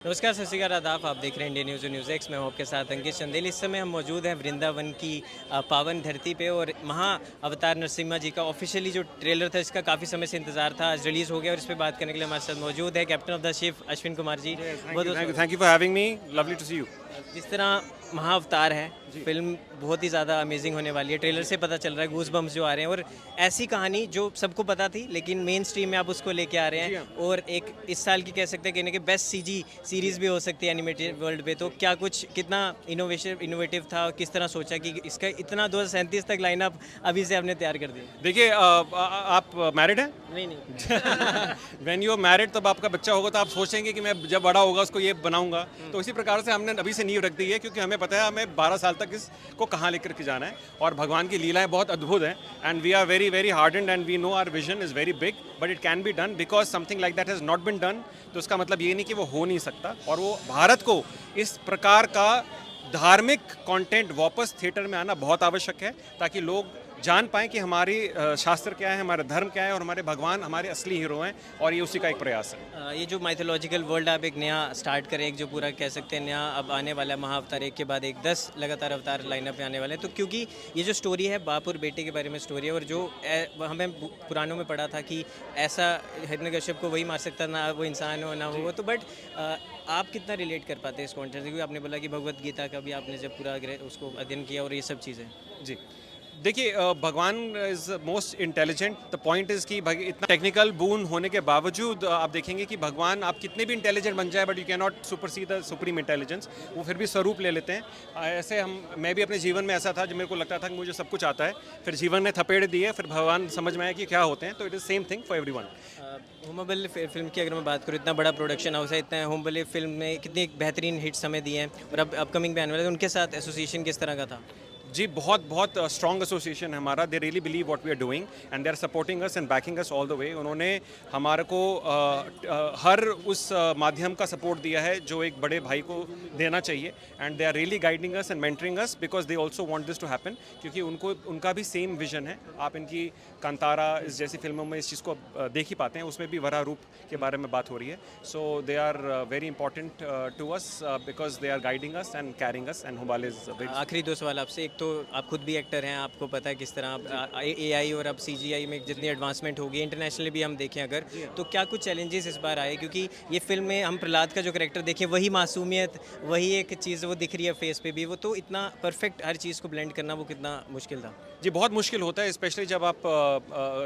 नमस्कार, सत श्री अकाल, आदाब। आप देख रहे हैं इंडियन न्यूज़ और न्यूज़ एक्स। मैं हूं आपके साथ अंकित चंदेल। इस समय हम मौजूद हैं वृंदावन की पावन धरती पे और महा अवतार नरसिम्हा जी का ऑफिशियली जो ट्रेलर था, इसका काफ़ी समय से इंतजार था, आज रिलीज़ हो गया और इस पर बात करने के लिए हमारे साथ मौजूद है captain of the ship Ashwin Kumar ji. Thank you for having me. Lovely to see you. जिस तरह महाअवतार है, फिल्म बहुत ही ज़्यादा अमेजिंग होने वाली है। ट्रेलर से पता चल रहा है, गूज बम्स जो आ रहे हैं और ऐसी कहानी जो सबको पता थी लेकिन मेन स्ट्रीम में आप उसको लेके आ रहे हैं और एक इस साल की कह सकते हैं कहने के बेस्ट सीजी सीरीज़ भी हो सकती है एनिमेटेड वर्ल्ड पे। तो क्या कुछ कितना इनोवेटिव था और किस तरह सोचा कि इसका इतना 2037 तक लाइनअप अभी से आपने तैयार कर दिया? देखिए आप मैरिड हैं? नहीं। व्हेन यू आर मैरिड तब आपका बच्चा होगा तो आप सोचेंगे कि मैं जब बड़ा होगा उसको ये बनाऊंगा। तो इसी प्रकार से हमने अभी से नींव रख दी है, क्योंकि हमें पता है हमें 12 साल तक इसको कहाँ लेकर के जाना है और भगवान की लीलाएं बहुत अद्भुत हैं। And we are very very hardened and we know our vision is very big, but it can be done because something like that has not been done. तो उसका मतलब ये नहीं कि वो हो नहीं सकता, और वो भारत को इस प्रकार का धार्मिक कंटेंट वापस थिएटर में आना बहुत आवश्यक है, ताकि लोग जान पाएं कि हमारी शास्त्र क्या है, हमारा धर्म क्या है और हमारे भगवान हमारे असली हीरो हैं, और ये उसी का एक प्रयास है। ये जो माइथोलॉजिकल वर्ल्ड आप एक नया स्टार्ट करें, एक जो पूरा कह सकते हैं नया अब आने वाला है महाअवतार, एक के बाद एक 10 लगातार अवतार लाइनअप में आने वाले हैं। तो क्योंकि ये जो स्टोरी है बाप और बेटे के बारे में स्टोरी है, और जो हमें पुराणों में पढ़ा था कि ऐसा हिरण्यकश्यप को वही मार सकता, ना वो इंसान हो ना वो। तो बट आप कितना रिलेट कर पाते हैं इस कॉन्टेंट से, क्योंकि आपने बोला कि भगवत गीता का भी आपने जब पूरा उसको अध्ययन किया और ये सब चीज़ें। जी देखिए, भगवान is most intelligent. The point is कि इतना टेक्निकल बून होने के बावजूद आप देखेंगे कि भगवान आप कितने भी इंटेलिजेंट बन जाए, but you can not supersede the supreme intelligence. वो फिर भी स्वरूप ले लेते हैं। ऐसे मैं भी अपने जीवन में ऐसा था जब मेरे को लगता था कि मुझे सब कुछ आता है, फिर जीवन ने थपेड़ दिए, फिर भगवान समझ में आया कि क्या होते हैं। तो it is same thing for everyone. Hombale film की अगर मैं बात करूँ, इतना बड़ा प्रोडक्शन हाउस है, इतना होमबल फिल्म में कितनी बेहतरीन हिट्स हमें दिए हैं और अब अपकमिंग भी आने वाले हैं, उनके साथ एसोसिएशन किस तरह का था? जी बहुत बहुत स्ट्रॉन्ग एसोसिएशन है हमारा। They really believe what we are doing and they are supporting us and backing us all the way. उन्होंने हमारे को हर उस माध्यम का सपोर्ट दिया है जो एक बड़े भाई को देना चाहिए, and they are really guiding us and mentoring us because they also want this to happen, क्योंकि उनका भी सेम विजन है। आप इनकी कांतारा इस जैसी फिल्मों में इस चीज़ को देख ही पाते हैं, उसमें भी वरा रूप के बारे में बात हो रही है। So they are very important to us because they are guiding us and caring us and Hombale is. आखिरी 2 सवाल आपसे। एक तो आप खुद भी एक्टर हैं, आपको पता है किस तरह एआई और अब सीजीआई में जितनी एडवांसमेंट होगी, इंटरनेशनली भी हम देखें अगर, तो क्या कुछ चैलेंजेस इस बार आए? क्योंकि ये फिल्म में हम प्रहलाद का जो कैरेक्टर देखें, वही मासूमियत, वही एक चीज़ वो दिख रही है फेस पे भी, वो तो इतना परफेक्ट हर चीज़ को ब्लेंड करना वो कितना मुश्किल था? जी बहुत मुश्किल होता है, स्पेशली जब आप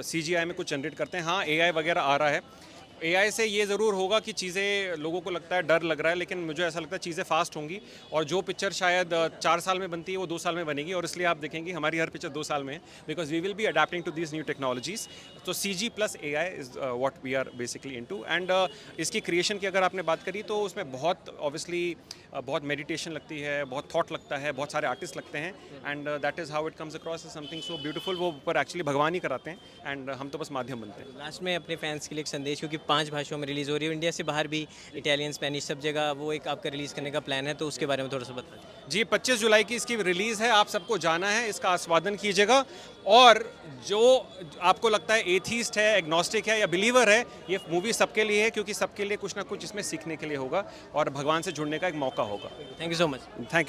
सीजीआई में कुछ जनरेट करते हैं। हाँ, एआई वगैरह आ रहा है। एआई से ये ज़रूर होगा कि चीज़ें लोगों को लगता है डर लग रहा है, लेकिन मुझे ऐसा लगता है चीज़ें फास्ट होंगी, और जो पिक्चर शायद 4 साल में बनती है वो 2 साल में बनेगी। और इसलिए आप देखेंगे हमारी हर पिक्चर 2 साल में है, because we will be adapting to these new technologies. तो CG plus AI is what we are basically into. And इसकी क्रिएशन की अगर आपने बात करी तो उसमें बहुत ऑब्वियसली बहुत मेडिटेशन लगती है, बहुत थॉट लगता है, बहुत सारे आर्टिस्ट लगते हैं, and that is how it comes across as something so beautiful. वो ऊपर एक्चुअली भगवान ही कराते हैं, एंड हम तो बस माध्यम बनते हैं। लास्ट में अपने फैंस के लिए एक संदेश, क्योंकि 5 भाषाओं में रिलीज़ हो रही है, इंडिया से बाहर भी इटालियन, स्पेनिश, सब जगह वो एक आपका रिलीज़ करने का प्लान है, तो उसके बारे में थोड़ा सा बता दें। जी 25 जुलाई की इसकी रिलीज़ है, आप सबको जाना है, इसका आस्वादन कीजिएगा। और जो आपको लगता है एथीस्ट है, एग्नोस्टिक है या बिलीवर है, ये मूवी सबके लिए है, क्योंकि सबके लिए कुछ ना कुछ इसमें सीखने के लिए होगा और भगवान से जुड़ने का एक मौका होगा। Thank you so much. Thank you.